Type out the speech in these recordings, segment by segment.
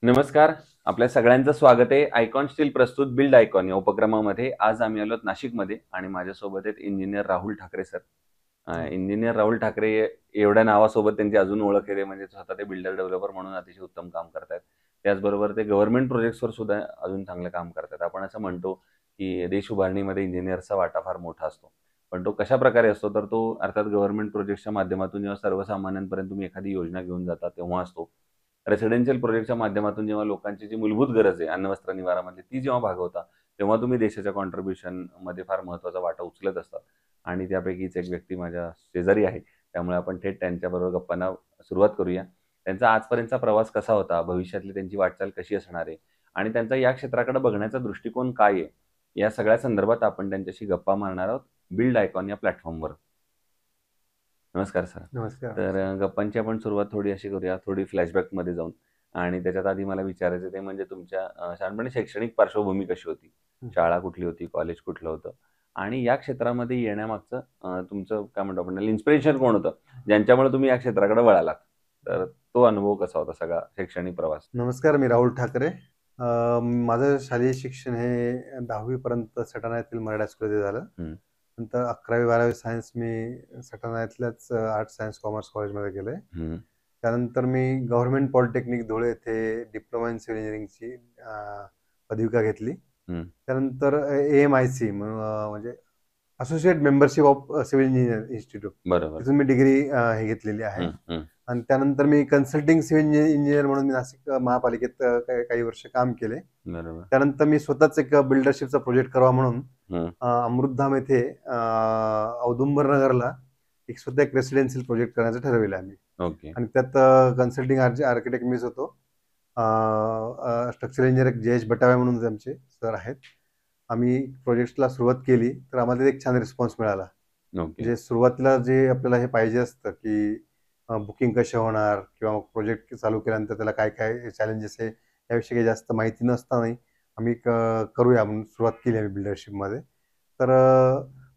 नमस्कार. आपल्या सगळ्यांचं स्वागत आहे. आयकॉन स्टील प्रस्तुत बिल्ड आयकॉन या उपक्रमामध्ये. आज आम्ही आलोत नाशिकमध्ये आणि माझ्यासोबत आहेत engineer Rahul Thackeray sir. Engineer Rahul Thackeray एवढ्या नावासोबत त्यांची अजून ओळख आहे, म्हणजे स्वतः ते बिल्डर डेव्हलपर म्हणून अतिशय उत्तम काम करतायत. त्याचबरोबर ते गव्हर्नमेंट प्रोजेक्ट्सवर सुद्धा अजून चांगलं काम करतात. आपण असं म्हणतो की देश उभारणीमध्ये इंजिनियरचा वाटा फार मोठा असतो. पण तो कशाप्रकारे असतो, तर तो अर्थात गव्हर्नमेंट प्रोजेक्ट्सच्या माध्यमातून जेव्हा सर्वसामान्यांपर्यंत तुम्ही एखादी योजना घेऊन जाता तेव्हा असतो. रेसिडेन्शियल प्रोजेक्टच्या माध्यमातून जेव्हा लोकांची जी मूलभूत गरज आहे अन्न वस्त्र निवारामधली ती जेव्हा भागवता, तेव्हा तुम्ही देशाच्या कॉन्ट्रिब्युशनमध्ये फार महत्त्वाचा वाटा उचलत असतात. आणि त्यापैकीच एक व्यक्ती माझ्या शेजारी आहे. त्यामुळे आपण थेट त्यांच्याबरोबर गप्पांना सुरुवात करूया. त्यांचा आजपर्यंतचा प्रवास कसा होता, भविष्यातली त्यांची वाटचाल कशी असणार आहे आणि त्यांचा या क्षेत्राकडे बघण्याचा दृष्टिकोन काय आहे, या सगळ्या संदर्भात आपण त्यांच्याशी गप्पा मारणार आहोत बिल्ड आयकॉन या प्लॅटफॉर्मवर. नमस्कार सर. नमस्कार. तर गप्पांची आपण सुरुवात थोडी अशी करूया, थोडी फ्लॅशबॅकमध्ये जाऊन. आणि त्याच्यात आधी मला विचारायचं ते म्हणजे तुमच्या शहाणपणी शैक्षणिक पार्श्वभूमी कशी होती? शाळा कुठली होती? कॉलेज कुठलं होतं? आणि या क्षेत्रामध्ये येण्यामागचं तुमचं काय म्हणतो आपण इन्स्पिरेशन कोण होतं, ज्यांच्यामुळे तुम्ही या क्षेत्राकडे वळालात? तर तो अनुभव कसा होता सगळा शैक्षणिक प्रवास? नमस्कार, मी राहुल ठाकरे. माझं शालेय शिक्षण हे 10वी पर्यंत सटाणा येथील मराठा स्कूलमध्ये झालं. नंतर 11वी-12वी सायन्स मी सटाणा येथल्याच आर्ट्स सायन्स कॉमर्स कॉलेजमध्ये केलंय. त्यानंतर मी गव्हर्नमेंट पॉलिटेक्निक धुळे येथे डिप्लोमा इन सिव्हिल इंजिनिअरिंगची पदविका घेतली. त्यानंतर AMIC म्हणजे associate membership of civil engineer institute, बरोबर. तिथून मी डिग्री हे घेतलेली आहे. आणि त्यानंतर मी कन्सल्टिंग सिव्हिल इंजिनियर म्हणून मी नाशिक महापालिकेत काही वर्ष काम केले. बरोबर. त्यानंतर मी स्वतःच एक बिल्डरशिपचा प्रोजेक्ट करावा म्हणून अमृतधाम येथे औदुंबर नगरला स्वतः एक रेसिडेन्शियल प्रोजेक्ट करायचं ठरवलं आम्ही. ओके. आणि त्यात कन्सल्टिंग आर्किटेक्ट मीच होतो. स्ट्रक्चरल इंजिनियर JH बटावे म्हणून आमचे सर आहेत. आम्ही प्रोजेक्टला सुरुवात केली तर आम्हाला एक छान रिस्पॉन्स मिळाला. म्हणजे सुरुवातीला जे आपल्याला हे पाहिजे असतं की बुकिंग कसे होणार किंवा मग प्रोजेक्ट चालू केल्यानंतर त्याला काय काय चॅलेंजेस आहे याविषयी काही जास्त माहिती नसतानाही आम्ही करूया म्हणून सुरुवात केली आम्ही बिल्डरशिपमध्ये. तर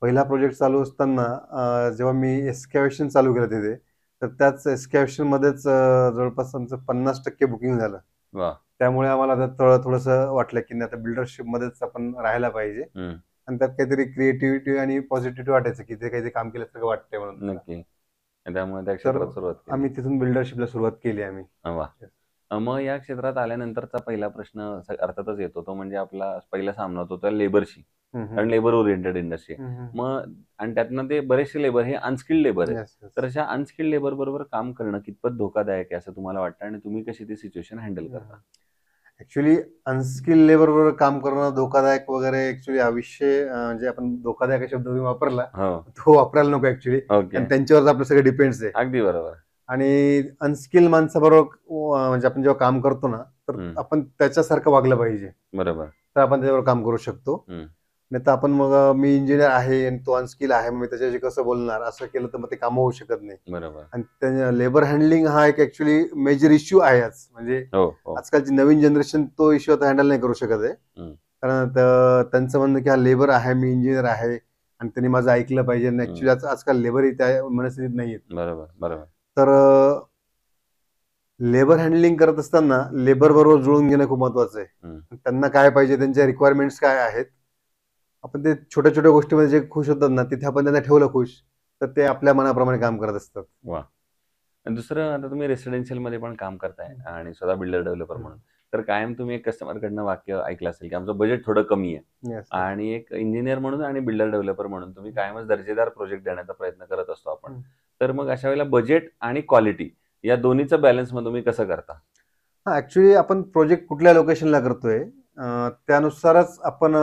पहिला प्रोजेक्ट चालू असताना जेव्हा मी एस्कॅवेशन चालू केलं तिथे, तर त्याच एस्कॅवेशनमध्येच जवळपास आमचं 50% बुकिंग झालं. त्यामुळे आम्हाला त्यात थोडंसं वाटलं की आता बिल्डरशिपमध्येच आपण राहायला पाहिजे. आणि त्यात काहीतरी क्रिएटिव्हिटी आणि पॉझिटिव्हिटी वाटायचं की ते काहीतरी काम केल्यासारखं वाटतंय म्हणून. नक्की. त्यामुळे त्या क्षेत्रात सुरुवात केली. आम्ही तिथून बिल्डरशिपला सुरुवात केली आम्ही. मग या क्षेत्रात आल्यानंतरचा पहिला प्रश्न अर्थातच येतो, तो म्हणजे आपला पहिला सामना होतो त्या लेबरशी. कारण लेबर ओरिएंटेड इंडस्ट्री आहे. मग आणि त्यातनं ते बरेचसे लेबर हे अनस्किल्ड लेबर आहे. तर अशा अनस्किल्ड लेबर बरोबर काम करणं कितपत धोकादायक आहे असं तुम्हाला वाटतं आणि तुम्ही कशी ती सिच्युएशन हँडल करता? ऍक्च्युली अनस्किल्ड लेबर बरोबर काम करणं धोकादायक वगैरे ऍक्च्युली हा विषय म्हणजे आपण धोकादायक शब्द वापरला तो वापरायला नको ऍक्च्युली. त्यांच्यावर आपलं सगळं डिपेंड्स आहे. अगदी बरोबर. आणि अनस्किल्ड माणसाबरोबर म्हणजे आपण जेव्हा काम करतो ना, तर आपण त्याच्यासारखं वागलं पाहिजे. बरोबर. तर आपण त्याच्यावर काम करू शकतो. नाही तर आपण मग मी इंजिनियर आहे आणि तो अनस्किल आहे, मग त्याच्याशी कसं बोलणार, असं केलं तर मग ते काम होऊ शकत नाही. बरोबर. आणि लेबर हँडलिंग हा एक ऍक्च्युली मेजर इश्यू आहे आज. म्हणजे आजकालची नवीन जनरेशन तो इश्यू आता हँडल नाही करू शकत आहे. कारण त्यांचं म्हणणं की हा लेबर आहे, मी इंजिनियर आहे आणि त्यांनी माझं ऐकलं पाहिजे. ऍक्च्युली आजकाल लेबरही त्या मनस्थितीत नाहीये. बरोबर बरोबर. तर लेबर हँडलिंग करत असताना लेबर बरोबर जुळून घेणं खूप महत्वाचं आहे. त्यांना काय पाहिजे, त्यांच्या रिक्वायरमेंट्स काय आहेत, आपण ते छोट्या छोट्या गोष्टीमध्ये जे खुश होतात ना, तिथे आपण त्यांना ठेवलं खुश, तर ते आपल्या मनाप्रमाणे काम करत असतात. वा. दुसरं, आता तुम्ही रेसिडेन्शियल मध्ये पण काम करताय आणि स्वतः बिल्डर डेव्हलपर म्हणून, तर कायम तुम्ही एक कस्टमरकडनं वाक्य ऐकलं असेल की आमचं बजेट थोडं कमी आहे. आणि एक इंजिनियर म्हणून आणि बिल्डर डेव्हलपर म्हणून तुम्ही कायमच दर्जेदार प्रोजेक्ट देण्याचा प्रयत्न करत असतो आपण. तर मग अशा वेळेला बजेट आणि क्वालिटी या दोन्हीचं बॅलन्स मग तुम्ही कसं करता? ऍक्च्युली आपण प्रोजेक्ट कुठल्या लोकेशनला करतोय त्यानुसारच आपण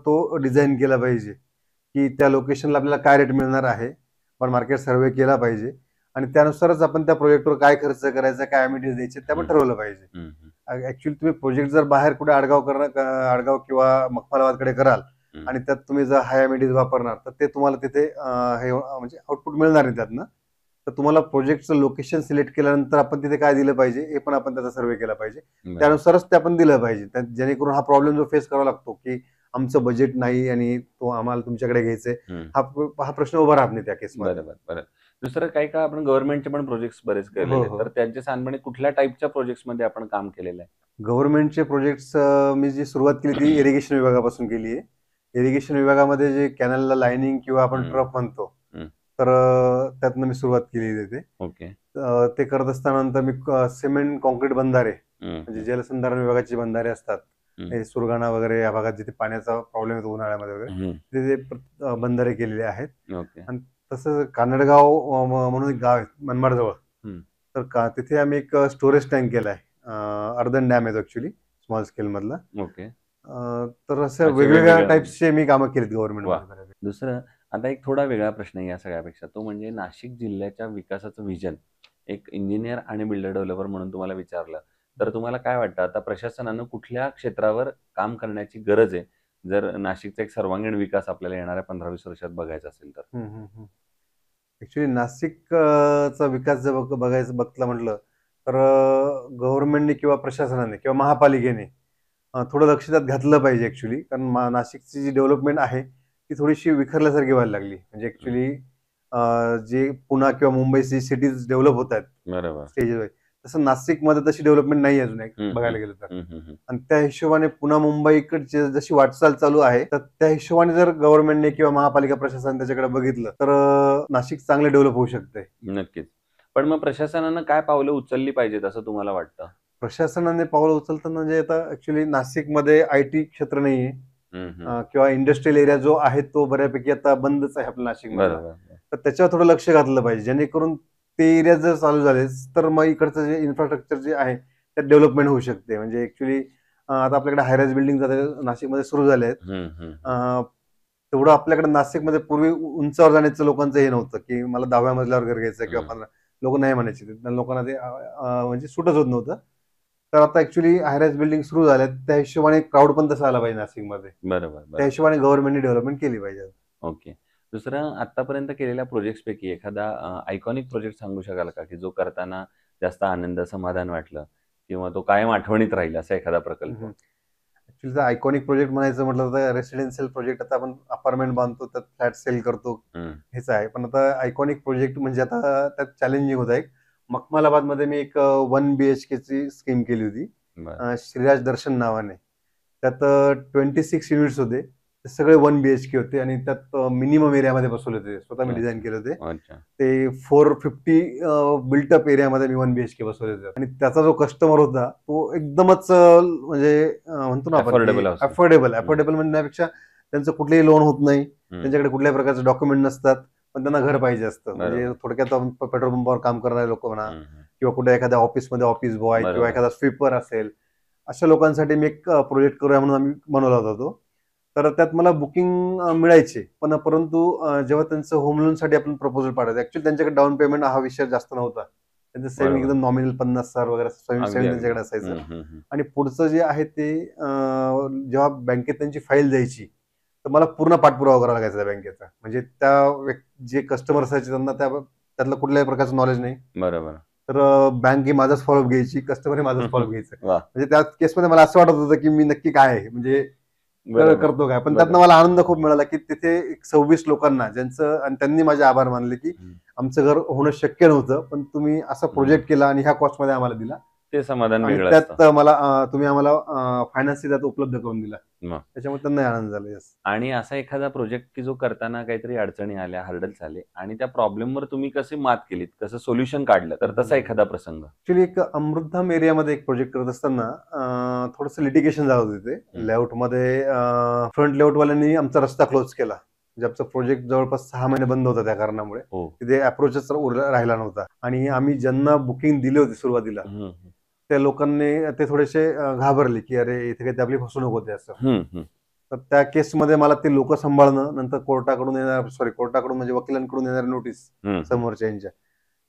तो डिझाईन केला पाहिजे की त्या लोकेशनला आपल्याला काय रेट मिळणार आहे. आपण मार्केट सर्वे केला पाहिजे आणि त्यानुसारच आपण त्या प्रोजेक्टवर काय खर्च करायचा, काय अमिटीज द्यायचे ते आपण ठरवलं पाहिजे. ऍक्च्युली तुम्ही प्रोजेक्ट जर बाहेर कुठे आडगाव किंवा मखमलाबादकडे कराल आणि त्यात तुम्ही जर हाय अमिटीज वापरणार तर ते तुम्हाला तिथे हे म्हणजे आउटपुट मिळणार नाही त्यातनं. तर तुम्हाला प्रोजेक्टचं लोकेशन सिलेक्ट केल्यानंतर आपण तिथे काय दिलं पाहिजे हे पण आपण त्याचा सर्वे केला पाहिजे. त्यानुसारच ते आपण दिलं पाहिजे, जेणेकरून हा प्रॉब्लेम जो फेस करावा लागतो की आमचं बजेट नाही आणि तो आम्हाला तुमच्याकडे घ्यायचंय, हा प्रश्न उभा राहत नाही त्या केसमध्ये. बरोबर. दुसरं काही का आपण गव्हर्नमेंटचे पण प्रोजेक्ट बरेच केलेले, तर त्यांच्या सांगणे कुठल्या टाईपच्या प्रोजेक्ट्स मध्ये आपण काम केलेलं आहे? गव्हर्नमेंटचे प्रोजेक्ट्स मी जी सुरुवात केली ती इरिगेशन विभागापासून केली आहे. इरिगेशन विभागामध्ये जे कॅनलला लाईनिंग किंवा आपण ट्रफ म्हणतो, हम्म. तर त्यातनं मी सुरुवात केली तिथे. ओके. ते करत असताना नंतर मी सिमेंट कॉन्क्रीट बंधारे, म्हणजे हम्म. जलसंधारण विभागाचे बंधारे असतात, हम्म. हे सुरगाणा वगैरे या भागात जिथे पाण्याचा प्रॉब्लेम येतो उन्हाळ्यामध्ये वगैरे, हम्म. तिथे बंधारे केलेले आहेत. ओके. आणि तसं कानडगाव म्हणून एक गाव आहे मनमाडजवळ, हम्म. तर तिथे आम्ही एक स्टोरेज टँक केलाय. अर्धन डॅम आहे ऍक्च्युली, स्मॉल स्केल मधला. ओके. तर असं अच्छा, वेगवेगळ्या वेगवेगळ्या. टाइप्सचे मी कामं केलीत वा. गव्हर्नमेंट. दुसरं, आता एक थोडा वेगळा प्रश्न आहे या सगळ्यापेक्षा, तो म्हणजे नाशिक जिल्ह्याच्या विकासाचं विजन एक इंजिनियर आणि बिल्डर डेव्हलपर म्हणून तुम्हाला विचारलं तर तुम्हाला काय वाटतं, आता प्रशासनानं कुठल्या क्षेत्रावर काम करण्याची गरज आहे जर नाशिकचा एक सर्वांगीण विकास आपल्याला येणाऱ्या 15-20 वर्षात बघायचा असेल तर? ऍक्च्युली नाशिक चा विकास जर बघितला म्हटलं तर गव्हर्नमेंटने किंवा प्रशासनाने किंवा महापालिकेने थोडं लक्ष त्यात घातलं पाहिजे ऍक्च्युली. कारण नाशिकची जी डेव्हलपमेंट आहे ती थोडीशी विखरल्यासारखी व्हायला लागली. म्हणजे ऍक्च्युली जे पुणे किंवा मुंबईची सिटीज डेव्हलप होत आहेत बरोबर. स्टेजेस वाईज, तसं नाशिकमध्ये तशी डेव्हलपमेंट नाही अजून बघायला गेलं तर. आणि त्या हिशोबाने पुणे मुंबईकडची जशी वाटचाल चालू आहे, तर त्या हिशोबाने जर गव्हर्नमेंटने किंवा महापालिका प्रशासन त्याच्याकडे बघितलं तर नाशिक चांगले डेव्हलप होऊ शकते. नक्कीच. पण मग प्रशासनानं काय पावलं उचलली पाहिजेत असं तुम्हाला वाटतं? प्रशासनाने पावलं उचलताना म्हणजे आता ऍक्च्युली नाशिकमध्ये आयटी क्षेत्र नाहीये, किंवा इंडस्ट्रियल एरिया जो आहे तो बऱ्यापैकी आता बंदच आहे आपल्या नाशिकमध्ये. बरोबर. तर त्याच्यावर थोडं लक्ष घातलं पाहिजे, जेणेकरून ते एरिया जर चालू झाले तर मग इकडचं जे इन्फ्रास्ट्रक्चर जे आहे त्यात डेव्हलपमेंट होऊ शकते. म्हणजे ऍक्च्युली आता आपल्याकडे हायराईज बिल्डिंग नाशिकमध्ये सुरू झाले आहेत. तेवढं आपल्याकडे नाशिकमध्ये पूर्वी उंचावर जाण्याचं लोकांचं हे नव्हतं की मला 10व्या मजल्यावर घर घ्यायचं किंवा 15, लोक नाही म्हणायचे, लोकांना ते म्हणजे सूटच होत नव्हतं. तर आता ऍक्च्युली हायराईज बिल्डिंग सुरू झाल्यात, त्या हिशोबाने क्राऊड पण तसं आला पाहिजे नाशिकमध्ये. बरोबर. त्या हिशोबाने गव्हर्नमेंटने डेव्हलपमेंट केली पाहिजे. ओके. दुसरं, आतापर्यंत केलेल्या प्रोजेक्ट्स पैकी एखादा आयकॉनिक प्रोजेक्ट सांगू शकाल का, की जो करताना जास्त आनंद, समाधान वाटलं किंवा तो कायम आठवणीत राहील असा एखादा प्रकल्प? ऍक्च्युली आयकॉनिक प्रोजेक्ट म्हणायचं म्हटलं तर रेसिडेन्शियल प्रोजेक्ट, आता आपण अपार्टमेंट बांधतो त्यात फ्लॅट सेल करतो हेच आहे. पण आता आयकॉनिक प्रोजेक्ट म्हणजे आता त्यात चॅलेंजिंग होत आहे. मखमालाबाद मध्ये मी एक 1 BHK ची स्कीम केली होती, श्रीराज दर्शन नावाने. त्यात 26 युनिट्स होते, ते सगळे 1 BHK होते आणि त्यात मिनिमम एरियामध्ये बसवले होते. स्वतः मी डिझाईन केले होते. ते 450 बिल्टअप एरियामध्ये मी 1 BHK बसवले होते. आणि त्याचा जो कस्टमर होता तो एकदमच म्हणजे म्हणतो ना आपण अफोर्डेबल म्हणण्यापेक्षा त्यांचं कुठलेही लोन होत नाही, त्यांच्याकडे कुठल्याही प्रकारचे डॉक्युमेंट नसतात, पण त्यांना घर पाहिजे असतं. म्हणजे थोडक्यात पेट्रोल पंपावर काम करणारे लोक म्हणा, किंवा कुठे एखाद्या ऑफिसमध्ये ऑफिस बॉय किंवा एखादा स्वीपर असेल, अशा लोकांसाठी मी एक प्रोजेक्ट करूया म्हणून आम्ही बनवला होता तो. तर त्यात मला बुकिंग मिळायचे, पण परंतु जेव्हा त्यांचं होम लोनसाठी आपण प्रपोजल पाठायचं, ऍक्च्युली त्यांच्याकडे डाऊन पेमेंट हा विषय जास्त नव्हता. त्यांचं सेव्हिंग एकदम नॉमिनल 50,000 वगैरे सेव्हिंग त्यांच्याकडे असायचं. आणि पुढचं जे आहे ते जेव्हा बँकेत त्यांची फाईल द्यायची तर मला पूर्ण पाठपुरावा करावा लागायचा त्या बँकेचा. म्हणजे त्या जे कस्टमर असायचे त्यांना त्यातलं कुठल्याही प्रकारचं नॉलेज नाही. बरोबर. तर बँक ही माझाच फॉलोअप घ्यायची, कस्टमर हे माझाच फॉलोअप घ्यायचं. म्हणजे त्या केसमध्ये मला असं वाटत होतं की मी नक्की काय आहे, म्हणजे करतो काय. पण त्यातनं मला आनंद खूप मिळाला की तिथे 26 लोकांना ज्यांचं, आणि त्यांनी माझे आभार मानले की आमचं घर होणं शक्य नव्हतं, पण तुम्ही असा प्रोजेक्ट केला आणि ह्या कॉस्ट मध्ये आम्हाला दिला, ते समाधान वेगळं त्यात मला तुम्ही आम्हाला फायनान्स त्यात उपलब्ध करून दिला, त्याच्यामुळे त्यांना आनंद झाला. आणि असा एखादा प्रोजेक्ट की जो करताना काहीतरी अडचणी आल्या, हर्डल्स आले आणि त्या प्रॉब्लेमवर तुम्ही कसे मात केलीत, कसं सोल्युशन काढलं, तर तसा एखादा प्रसंग? ऍक्च्युली एक अमृतधाम एरियामध्ये एक प्रोजेक्ट करत असताना थोडंसं लिटिगेशन झालं होतं तिथे. लेआउट मध्ये फ्रंट लेआउट वाल्यांनी आमचा रस्ता क्लोज केला, म्हणजे आमचा प्रोजेक्ट जवळपास 6 महिने बंद होता त्या कारणामुळे. तिथे अप्रोचच राहिला नव्हता. आणि आम्ही ज्यांना बुकिंग दिली होती सुरुवातीला, त्या लोकांनी ते थोडेसे घाबरले की अरे इथे काही आपली फसवणूक होते असं. तर त्या केसमध्ये मला ते लोक सांभाळणं, नंतर कोर्टाकडून म्हणजे वकिलांकडून येणारी नोटीस समोरच्यांच्या,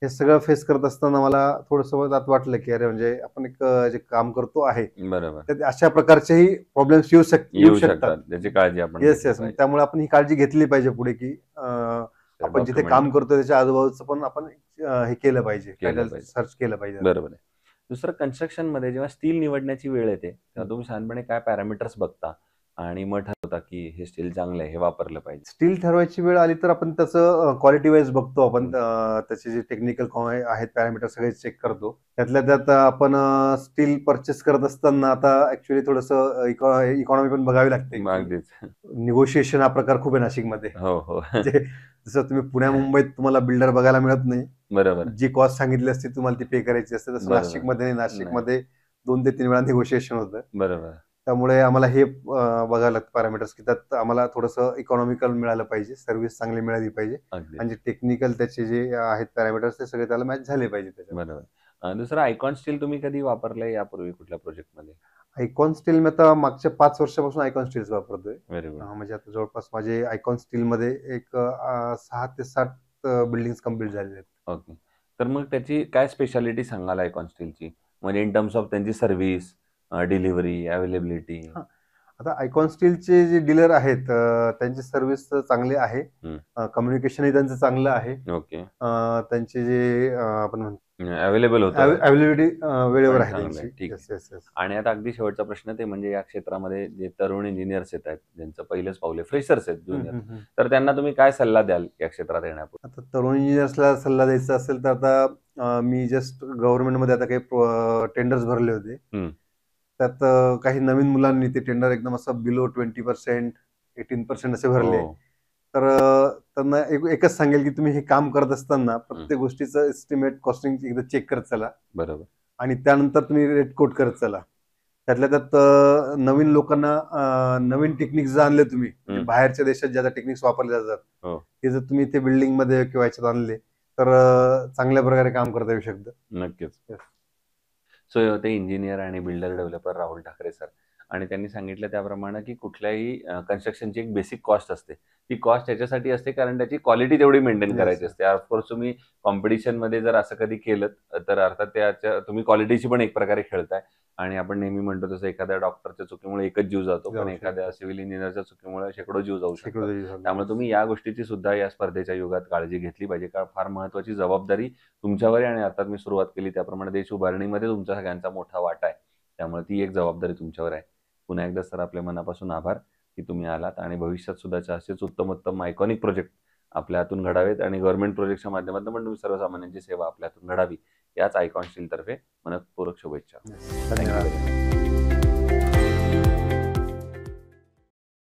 हे सगळं फेस करत असताना मला थोडंसं त्यात वाटलं की अरे म्हणजे आपण एक जे काम करतो आहे बरोबर, अशा प्रकारचेही प्रॉब्लेम्स येऊ शकतात, त्याची काळजी आपण. येस. त्यामुळे आपण ही काळजी घेतली पाहिजे पुढे, की आपण जिथे काम करतो त्याच्या आजूबाजूचं पण आपण हे केलं पाहिजे, सर्च केलं पाहिजे. बरोबर आहे. दुसरं, कन्स्ट्रक्शन मध्ये जेव्हा स्टील निवडण्याची वेळ येते तेव्हा तुम्ही साधारणपणे काय पॅरामीटर्स बघता आणि मग होता की हे स्टील चांगलं आहे, हे वापरलं पाहिजे? स्टील ठरवायची वेळ आली तर आपण त्याचं क्वालिटी वाईज बघतो आपण, त्याचे जे टेक्निकल आहेत पॅरामीटर सगळे चेक करतो. त्यातल्या त्यात आपण स्टील परचेस करत असताना आता ऍक्च्युली थोडंसं इकॉनॉमी पण बघावी लागते. अगदीच. निगोशिएशन हा प्रकार खूप आहे नाशिकमध्ये. हो, हो. म्हणजे जसं तुम्ही पुण्या मुंबईत तुम्हाला बिल्डर बघायला मिळत नाही. बरोबर. जी कॉस्ट सांगितली असते तुम्हाला ती पे करायची असते. तसं बरोबर. नाशिकमध्ये नाही. नाशिकमध्ये 2 ते 3 वेळा निगोशिएशन होतं. बरोबर. त्यामुळे आम्हाला हे बघायला लागतं पॅरामीटर्स, की त्यात आम्हाला थोडंसं इकॉनॉमिकल मिळालं पाहिजे, सर्व्हिस चांगली मिळाली पाहिजे अगदी. आणि टेक्निकल त्याचे जे आहेत पॅरामीटर्स ते सगळे त्याला मॅच झाले पाहिजे त्याच्यामध्ये. बरोबर. दुसरं आयकॉन स्टील तुम्ही कधी वापरलंय यापूर्वी कुठल्या प्रोजेक्टमध्ये? आयकॉन स्टील मी आता मागच्या 5 वर्षापासून आयकॉन स्टील्स वापरतोय. Very good. म्हणजे आता जवळपास माझे आयकॉन स्टीलमध्ये एक 6 ते 7 बिल्डिंग्स कंप्लीट झालेले आहेत. ओके. तर मग त्याची काय स्पेशालिटी सांगाल आयकॉन स्टीलची? म्हणजे इन टर्म्स ऑफ त्यांची सर्व्हिस, डिलिव्हरी, अवेलेबिलिटी? हां. आता आयकॉन स्टीलचे जे डीलर आहेत त्यांची सर्व्हिस चांगली आहे. कम्युनिकेशनही त्यांचं चांगलं आहे. ओके. त्यांचे जे आपण म्हणतो अवेलेबल होतं. अवेलेबिलिटी वेळेवर आहे चांगलं आहे. त्यांची. ठीक येस, येस, येस. आणि आता अगदी शेवटचा प्रश्न ते म्हणजे या क्षेत्रामध्ये जे तरुण इंजिनियर्स येत आहेत, ज्यांचं पहिलंच पाऊल आहे, फ्रेशर्स आहेत, हं, ज्युनियर, हं, हं. तर त्यांना तुम्ही काय सल्ला द्याल या क्षेत्रात येण्यापूर्वी? आता तरुण इंजिनियर्सला सल्ला द्यायचा असेल तर आता मी जस्ट गव्हर्नमेंटमध्ये आता काही टेंडर्स भरले होते. त्यात काही नवीन मुलांनी ते टेंडर एकदम असं बिलो 20%, 18% असे भरले. हो. तर त्यांना एकच सांगेल की तुम्ही हे काम करत असताना प्रत्येक गोष्टीचं एस्टिमेट कॉस्टिंग एकदा चेक करत चला बरोबर. आणि त्यानंतर तुम्ही रेट कोट करत चला. त्यातल्या त्यात नवीन लोकांना नवीन टेक्निक्स जर आणले तुम्ही, म्हणजे बाहेरच्या देशात ज्या टेक्निक्स वापरल्या जातात, हो. ते जर तुम्ही ते बिल्डिंगमध्ये किंवा याच्यात आणले तर चांगल्या प्रकारे काम करता येऊ शकतं. नक्कीच. Yes. सो हे होते इंजिनियर आणि builder developer Rahul Thackeray sir. आणि त्यांनी सांगितलं त्याप्रमाणे की कुठल्याही कन्स्ट्रक्शनची एक बेसिक कॉस्ट असते. ती कॉस्ट याच्यासाठी असते कारण त्याची क्वालिटी तेवढी मेंटेन Yes, करायची sir. असते. ऑफकोर्स तुम्ही कॉम्पिटिशनमध्ये जर असं कधी केलं तर अर्थात त्याच्या तुम्ही क्वालिटीची पण एक प्रकारे खेळताय. आणि आपण नेहमी म्हणतो तसं एखाद्या डॉक्टरच्या चुकीमुळे एकच जीव जातो, पण जाऊ एखाद्या सिव्हिल इंजिनियरच्या चुकीमुळे शेकडो जीव जाऊ शकतात. शेकडो दिवस. त्यामुळे तुम्ही या गोष्टीची सुद्धा या स्पर्धेच्या युगात काळजी घेतली पाहिजे. कारण फार महत्त्वाची जबाबदारी तुमच्यावर आहे आणि अर्थात मी सुरुवात केली त्याप्रमाणे देश उभारणीमध्ये तुमच्या सगळ्यांचा मोठा वाटा आहे. त्यामुळे ती एक जबाबदारी तुमच्यावर आहे. पुन्हा एकदा सर आपले मनापासून आभार की तुम्ही आलात आणि भविष्यात सुद्धा असेच उत्तमोत्तम आयकॉनिक प्रोजेक्ट आपल्या हातून घडावेत आणि गव्हर्नमेंट प्रोजेक्टच्या माध्यमातून पण तुम्ही सर्वसामान्यांची सेवा आपल्या हातून घडावी याच आयकॉन स्टील तर्फे मनपूर्वक शुभेच्छा. धन्यवाद.